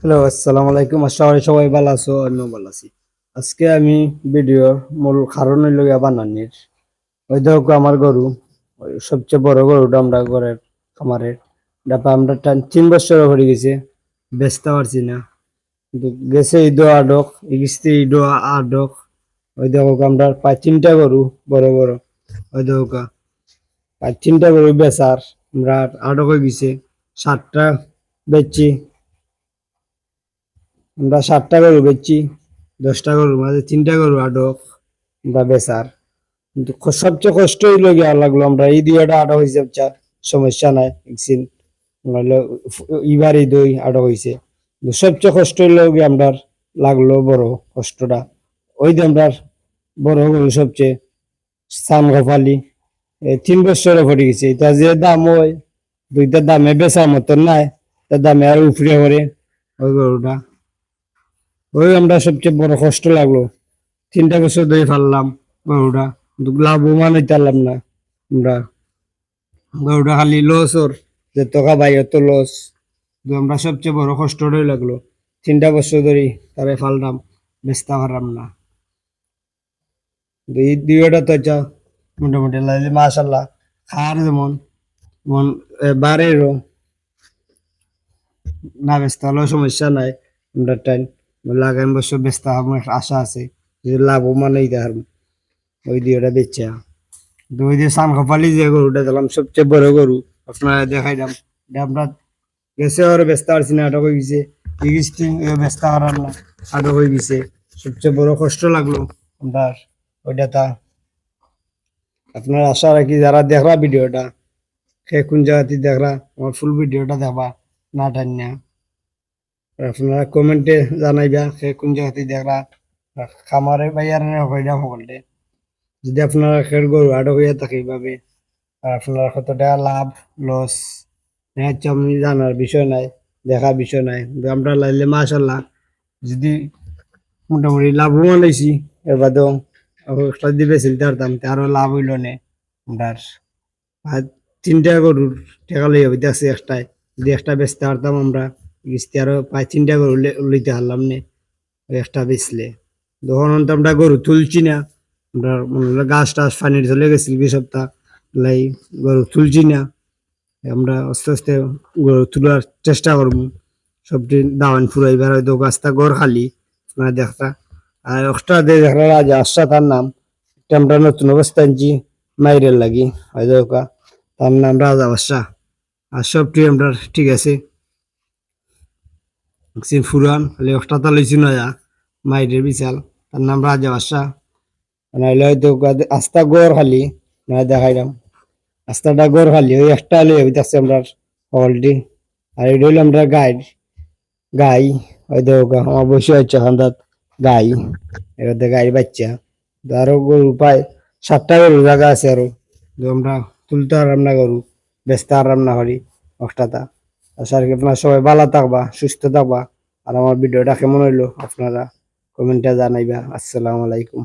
Hello, আসসালামু আলাইকুম। আশা করি সবাই ভালো আছো, আমিও ভালো আছি। আজকে আমি ভিডিওর মূল কারণ হইল গিয়া বানানির ওই দেখো আমার গরু, ওই সবচেয়ে বড় গরুটা আমরা ঘরের খামারের, এটা আমরা 3 বছর হয়ে গেছে, বেচতে পারছি না। কিন্তু গেছে ঈদ আডক, গেছে ঈদ আডক। ওই দেখো আমরা প্রায় 3টা গরু, বড় বড়। ওই দেখো প্রায় 3টা গরু বেচার আমরা আডক হয়ে গেছে। 7টা বেচছি, আমরা 7টা গরু বেচছি। 10টা গরুর মাঝে 3টা গরু আটক আমরা বেচার। কিন্তু সবচেয়ে কষ্ট হইলো গিয়া লাগলো আমরা এই দুইটা আটক হয়েছে, সমস্যা নাই ভ্যাকসিন নাহলে ইবার এই দুই আটক হয়েছে। কিন্তু সবচেয়ে কষ্ট হইলো গিয়া আমরা লাগলো বড় কষ্টটা ওই যে আমরা বড় গরু সবচেয়ে স্থান কপালি 3 বছরে পড়ে গেছে। এটা যে দাম হয় দুইটার দামে বেচার মতন নাই, তার দামে আর উপরে করে ওই গরুটা। ওই আমরা সবচেয়ে বড় কষ্ট লাগলো, 3টা বছর ধরে ফাললাম গরুটা, কিন্তু লাভবান হইতে পারলাম না আমরা। গরুটা খালি লস, ওর যে টাকা পাই অত লস। আমরা সবচেয়ে বড় কষ্টটাই লাগলো, 3টা বছর ধরে তারে ফাললাম, বেচতে পারলাম না। কিন্তু এই দুইটা তো যা মোটামুটি লাগলে মাশাল্লাহ খার যেমন মন বাড়েরও না, বেচতে হলেও সমস্যা নাই। আমরা টাইম আগামী বছর বেচতে আমার আশা আছে, যে লাভবান হইতে পারবো ওই দুইটা বেচা। ওই যে সান কপালি যে গরুটা দিলাম সবচেয়ে বড় গরু, আপনারা দেখাইলাম, এটা আমরা গেছে আর ব্যস্ত পারছি না, আটক হয়ে গেছে। ব্যস্ত হারাম না, আটক হয়ে গেছে। সবচেয়ে বড় কষ্ট লাগলো আমরা ওইটা তা। আপনার আশা রাখি যারা দেখরা ভিডিওটা, সে কোন জায়গাতে দেখরা আমার ফুল ভিডিওটা দেখবা না টান না। আপনারা কমেন্টে জানাইবা সে কোন জায়গাতে দেখরা, খামারে বাইয়ারে হইরা সকলে। যদি আপনারা খের গরু আটক হইয়া থাকে এইভাবে, আর আপনার কতটা লাভ লস হচ্ছে আমি জানার বিষয় নাই, দেখার বিষয় নাই। কিন্তু আমরা লাইলে মাশাল্লাহ যদি মোটামুটি লাভবান হয়েছি, এর বাদেও একটা দিবে চিন্তা করতাম আরো লাভ হইল নে আমরা। আর 3টা গরুর টাকা লইয়া হইতেছে একটাই, যদি একটা বেচতে পারতাম আমরা কিস্তি আরো প্রায় 3টা গরু লইতে পারলাম নে ওই একটা বেচলে। তখন তো আমরা গরু তুলছি না, আমরা মনে হলো গাছ টাছ পানির চলে গেছিল 2 সপ্তাহ, লাই গরু তুলছি না। আমরা আস্তে আস্তে গরু তোলার চেষ্টা করবো, সবটি দাওয়ান ফুরাইবার হয়তো গাছটা গড় খালি আপনারা দেখা। আর একটা দিয়ে দেখা রাজা আশা তার নাম, এটা আমরা নতুন অবস্থা আনছি মাইরের লাগি হয়তো তার নাম রাজা বাদশা। আর সবটি আমরা ঠিক আছে ফুরান হলে একটা তা লইছি নয়া মাইরের বিশাল, তার নাম রাজা বাদশা। নাহলে হয়তো আস্তা গড় খালি না দেখাইলাম, রাস্তাটা গড় খালি ওই একটা লই হইতাছে আমরা অলরেডি। আর এটা হইলো আমরা গাই ওই দেখো আমার বসে হচ্ছে খান্দাত গাই, এবার গাই বাচ্চা। আরো গরু প্রায় 7টা গরু জায়গা আছে আরো, তো আমরা তুলতে পারলাম না গরু, বেচতে পারলাম না হরি অষ্টাতা। আশা করি আপনারা সবাই ভালো থাকবা, সুস্থ থাকবা। আর আমার ভিডিওটা কেমন হইলো আপনারা কমেন্টে জানাইবা। আসসালামু আলাইকুম।